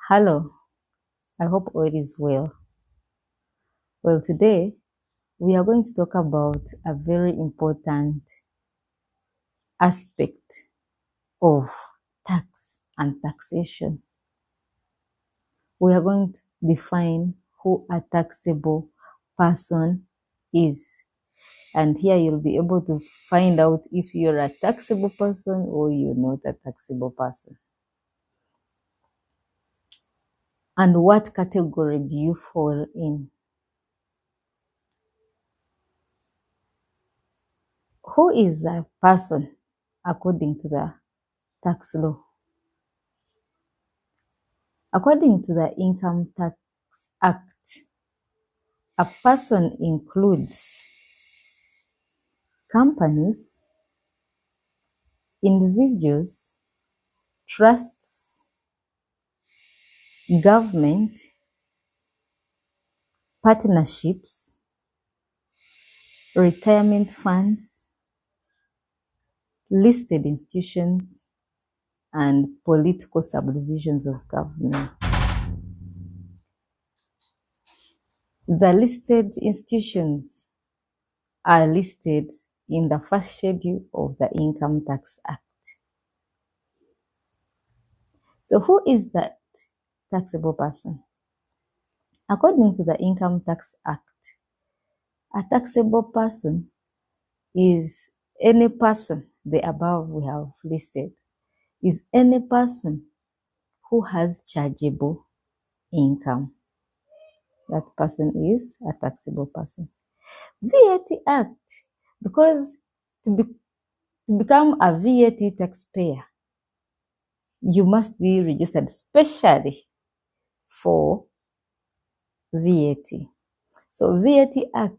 Hello, I hope all is well. Well, today we are going to talk about a very important aspect of tax and taxation. We are going to define who a taxable person is. And here you'll be able to find out if you're a taxable person or you're not a taxable person. And what category do you fall in? Who is a person according to the tax law? According to the Income Tax Act, a person includes companies, individuals, trusts, government, partnerships, retirement funds, listed institutions, and political subdivisions of government. The listed institutions are listed in the first schedule of the Income Tax Act. So who is that taxable person? According to the Income Tax Act, a taxable person is any person, the above we have listed, is any person who has chargeable income. That person is a taxable person. VAT Act, because to become a VAT taxpayer, you must be registered specially for VAT. So VAT Act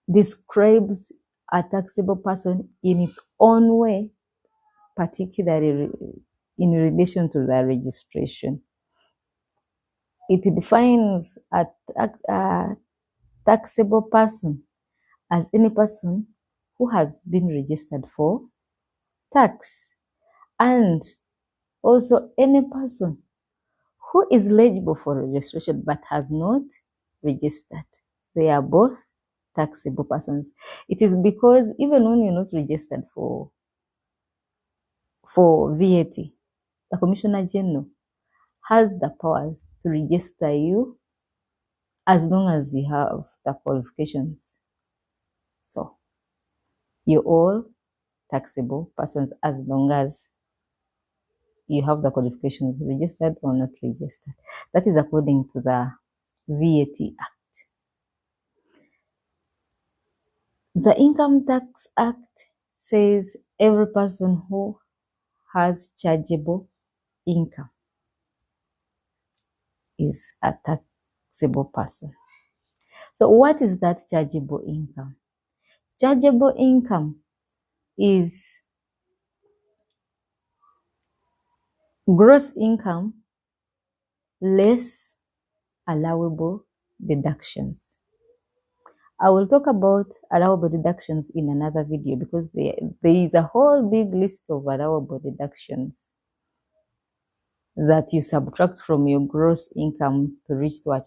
describes a taxable person in its own way, particularly in relation to the registration. It defines a taxable person as any person who has been registered for tax, and also any person who is eligible for registration but has not registered. They are both taxable persons. It is because even when you're not registered for VAT, the Commissioner General has the powers to register you as long as you have the qualifications. So you're all taxable persons as long as you have the qualifications, registered or not registered. That is according to the VAT Act. The Income Tax Act says every person who has chargeable income is a taxable person. So what is that chargeable income? Chargeable income is gross income less allowable deductions. I will talk about allowable deductions in another video because there is a whole big list of allowable deductions that you subtract from your gross income to reach to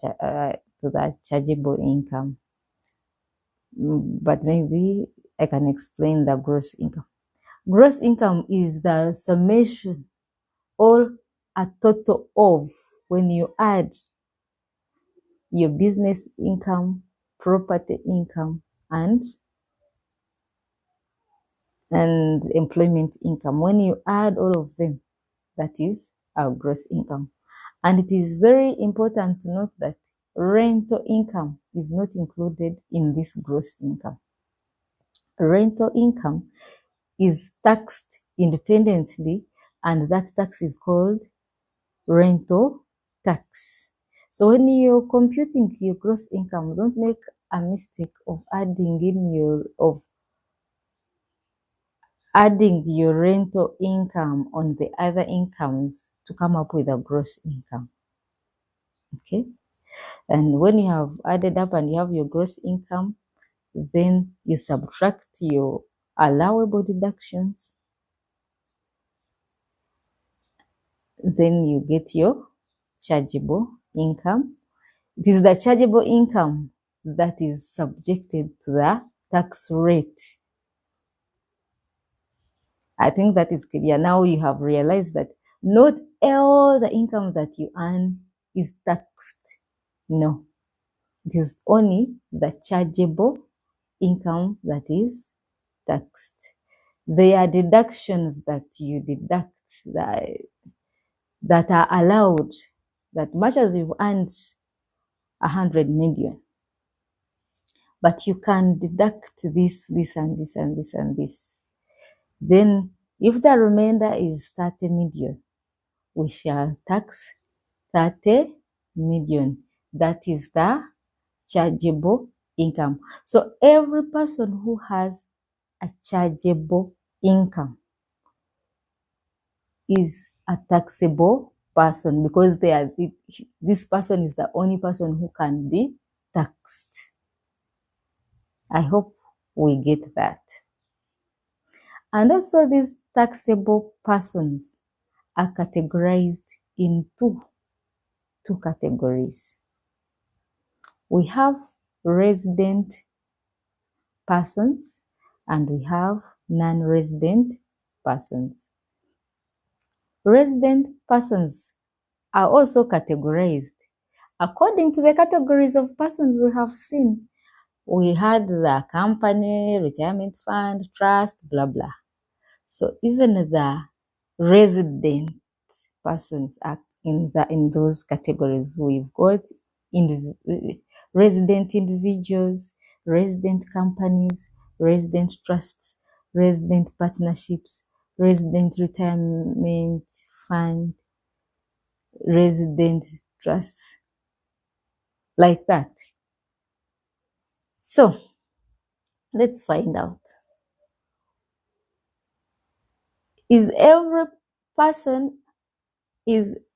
the chargeable income. But maybe I can explain the gross income. Gross income is the summation or a total of when you add your business income, property income, and employment income. When you add all of them, that is our gross income. And it is very important to note that rental income is not included in this gross income. Rental income is taxed independently, and that tax is called rental tax. So when you're computing your gross income, don't make a mistake of adding your rental income on the other incomes to come up with a gross income. Okay? And when you have added up and you have your gross income, then you subtract your allowable deductions. Then you get your chargeable income. It is the chargeable income that is subjected to the tax rate. I think that is clear. Now you have realized that not all the income that you earn is taxed. No, it is only the chargeable income that is taxed. There are deductions that you deduct that are allowed, that much as you've earned 100 million, but you can deduct this, and this, and this, and this. Then if the remainder is 30 million, we shall tax 30 million. That is the chargeable income. So every person who has a chargeable income is a taxable person, because this person is the only person who can be taxed. I hope we get that. And also these taxable persons are categorized in two categories. We have resident persons and we have non-resident persons. Resident persons are also categorized according to the categories of persons we have seen. We had the company, retirement fund, trust, blah, blah. So even the resident persons are in those categories. We've got resident individuals, resident companies, resident trusts, resident partnerships, resident retirement fund, resident trusts, like that. So let's find out. Is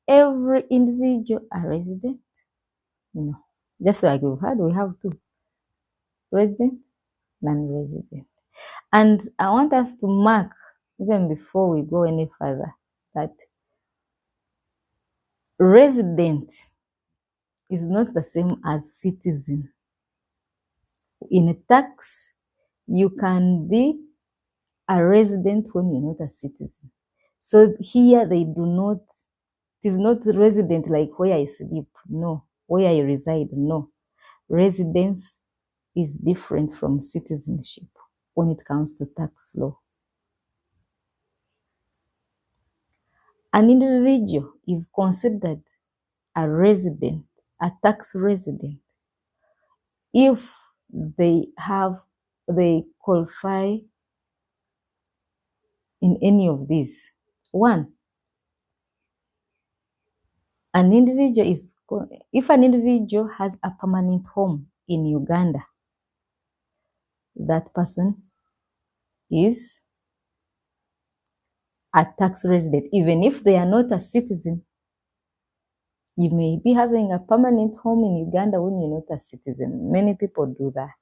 every individual a resident? No. Just like we've had, we have two: resident, non-resident. And I want us to mark, even before we go any further, that resident is not the same as citizen. In a tax, you can be a resident when you're not a citizen. So here it is not resident like where I sleep, no. Where I reside, no. Residence is different from citizenship when it comes to tax law. An individual is considered a resident, a tax resident, if they qualify in any of these. One, if an individual has a permanent home in Uganda, that person is a tax resident, even if they are not a citizen. You may be having a permanent home in Uganda when you're not a citizen. Many people do that.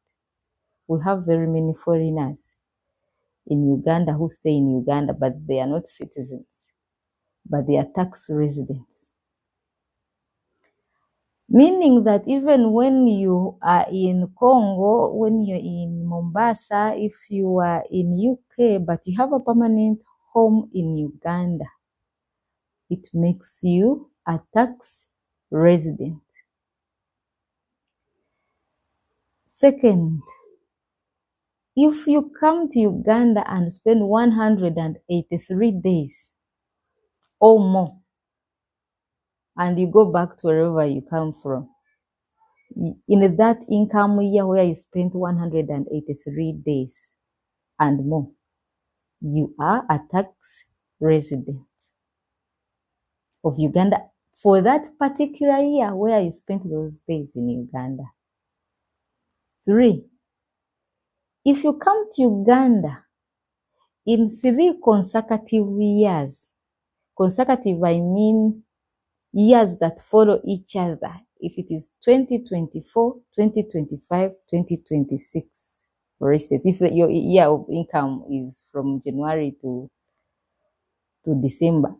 We have very many foreigners in Uganda who stay in Uganda, but they are not citizens, but they are tax residents. Meaning that even when you are in Congo, when you're in Mombasa, if you are in UK, but you have a permanent home in Uganda, it makes you a tax resident. Second, if you come to Uganda and spend 183 days or more, and you go back to wherever you come from, in that income year where you spent 183 days and more, you are a tax resident of Uganda for that particular year where you spent those days in Uganda. 3, if you come to Uganda in 3 consecutive years, consecutive I mean years that follow each other, if it is 2024, 2025, 2026, for instance, if your year of income is from January to December,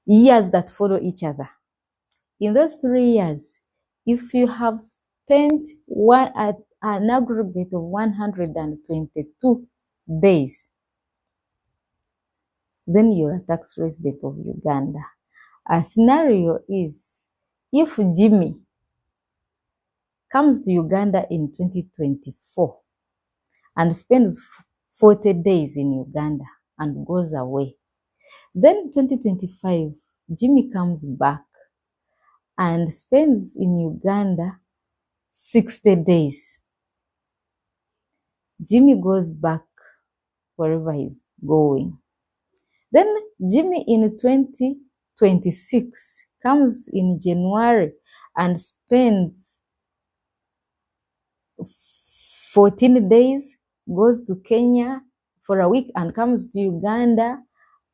years that follow each other. In those 3 years, if you have spent an aggregate of 122 days, then you're a tax resident of Uganda. A scenario is if Jimmy comes to Uganda in 2024 and spends 40 days in Uganda and goes away, then 2025, Jimmy comes back and spends in Uganda 60 days. Jimmy goes back wherever he's going. Then Jimmy in 2026 comes in January and spends 14 days, goes to Kenya for a week and comes to Uganda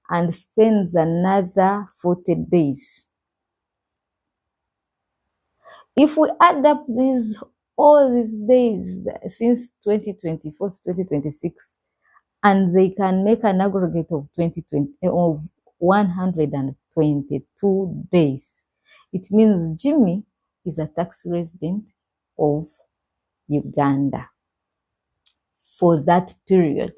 and spends another 40 days. If we add up all these days since 2024 to 2026, and they can make an aggregate of 122 days, it means Jimmy is a tax resident of Uganda for that period,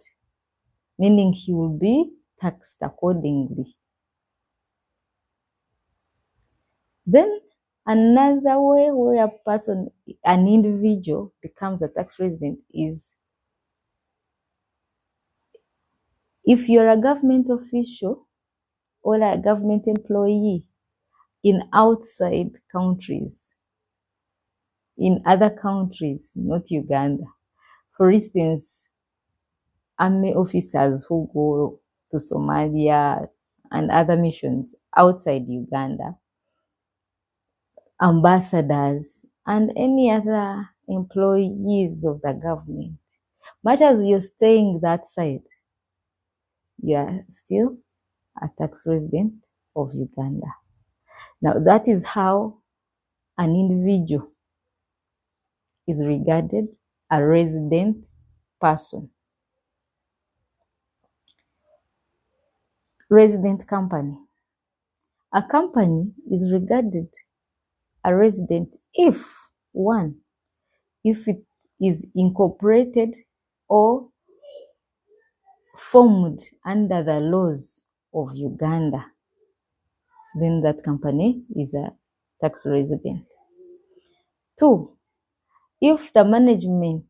meaning he will be taxed accordingly. Then another way where an individual becomes a tax resident is if you're a government official or a government employee in outside countries, in other countries, not Uganda. For instance, army officers who go to Somalia and other missions outside Uganda, ambassadors, and any other employees of the government. Much as you're staying that side, you are still a tax resident of Uganda. Now, that is how an individual is regarded a resident person. Resident company. A company is regarded a resident if, one, if it is incorporated or formed under the laws of Uganda, then that company is a tax resident. Two, if the management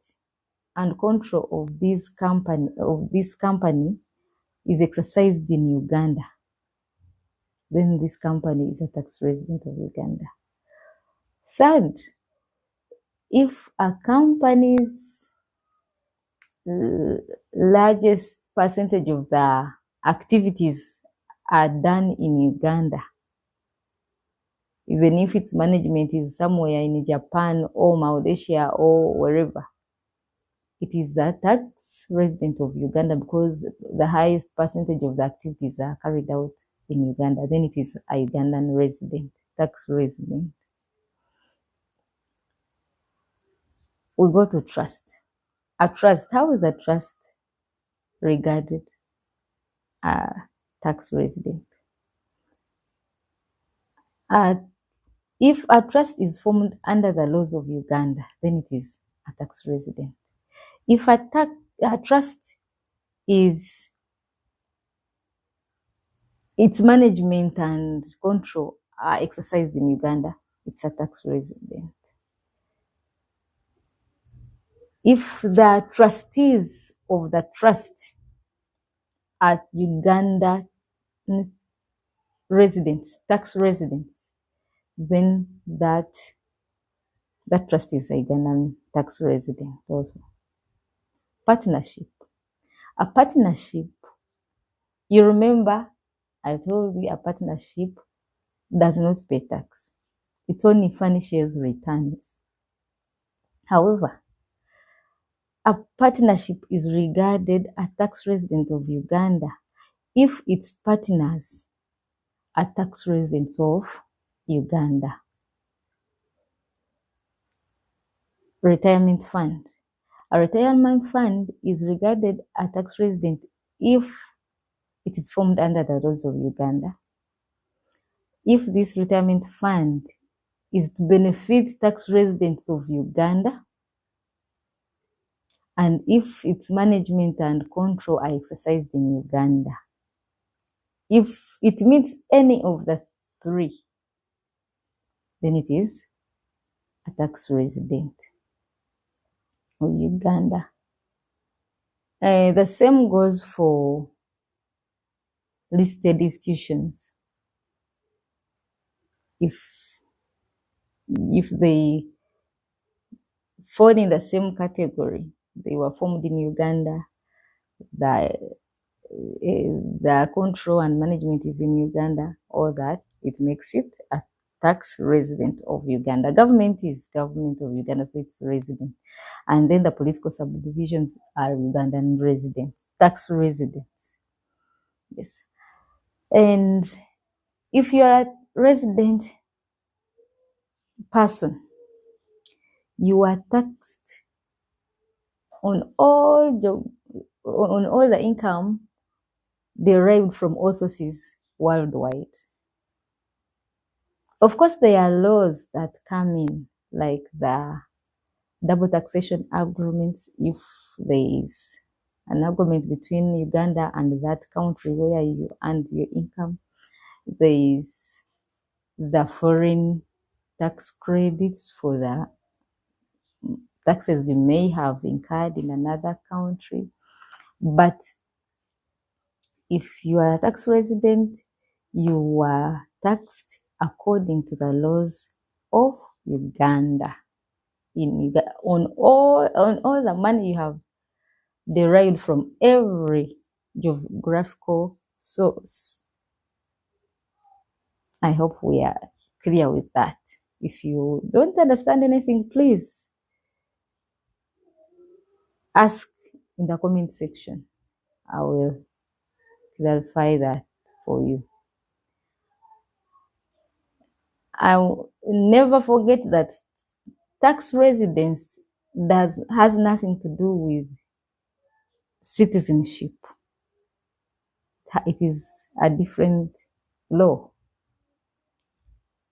and control of this company is exercised in Uganda, then this company is a tax resident of Uganda. Third, if a company's largest percentage of the activities are done in Uganda, even if its management is somewhere in Japan or Malaysia or wherever, it is a tax resident of Uganda because the highest percentage of the activities are carried out in Uganda. Then it is a Ugandan resident, tax resident. We go to trust. A trust, how is a trust regarded a tax resident? If a trust is formed under the laws of Uganda, then it is a tax resident. If a trust is its management and control are exercised in Uganda, it's a tax resident. If the trustees of the trust are Uganda residents, tax residents, then that trust is a Ugandan tax resident also. Partnership. A partnership, you remember I told you a partnership does not pay tax. It only furnishes returns. However, a partnership is regarded a tax resident of Uganda if its partners are tax residents of Uganda. Retirement fund. A retirement fund is regarded a tax resident if it is formed under the laws of Uganda. if this retirement fund is to benefit tax residents of Uganda, and if its management and control are exercised in Uganda. If it meets any of the three, then it is a tax resident of Uganda. The same goes for listed institutions. If they fall in the same category, they were formed in Uganda, the control and management is in Uganda, all that, it makes it a tax resident of Uganda. Government is government of Uganda, so it's resident. And then the political subdivisions are Ugandan residents, tax residents. Yes. And if you are a resident person, you are taxed on all the income derived from all sources worldwide. Of course, there are laws that come in, like the double taxation agreements. If there is an agreement between Uganda and that country where you earn your income, there is the foreign tax credits for the taxes you may have incurred in another country. But if you are a tax resident, you are taxed according to the laws of Uganda. On all the money you have derived from every geographical source. I hope we are clear with that. If you don't understand anything, please ask in the comment section. I will clarify that for you. I will never forget that tax residence has nothing to do with citizenship. It is a different law.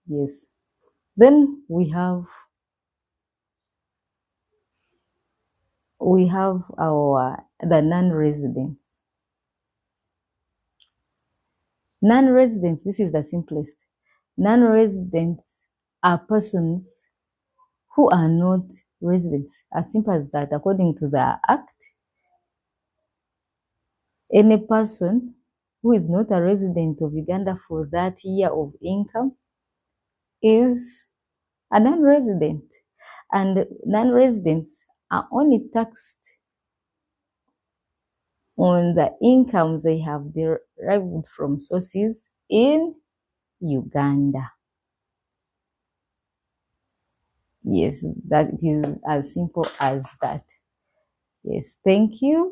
Yes. Then we have the non-residents. Non-residents, this is the simplest. Non-residents are persons who are not residents. As simple as that. According to the Act, any person who is not a resident of Uganda for that year of income is a non-resident. And non-residents are only taxed on the income they have derived from sources in Uganda. Yes, that is as simple as that. Yes, thank you.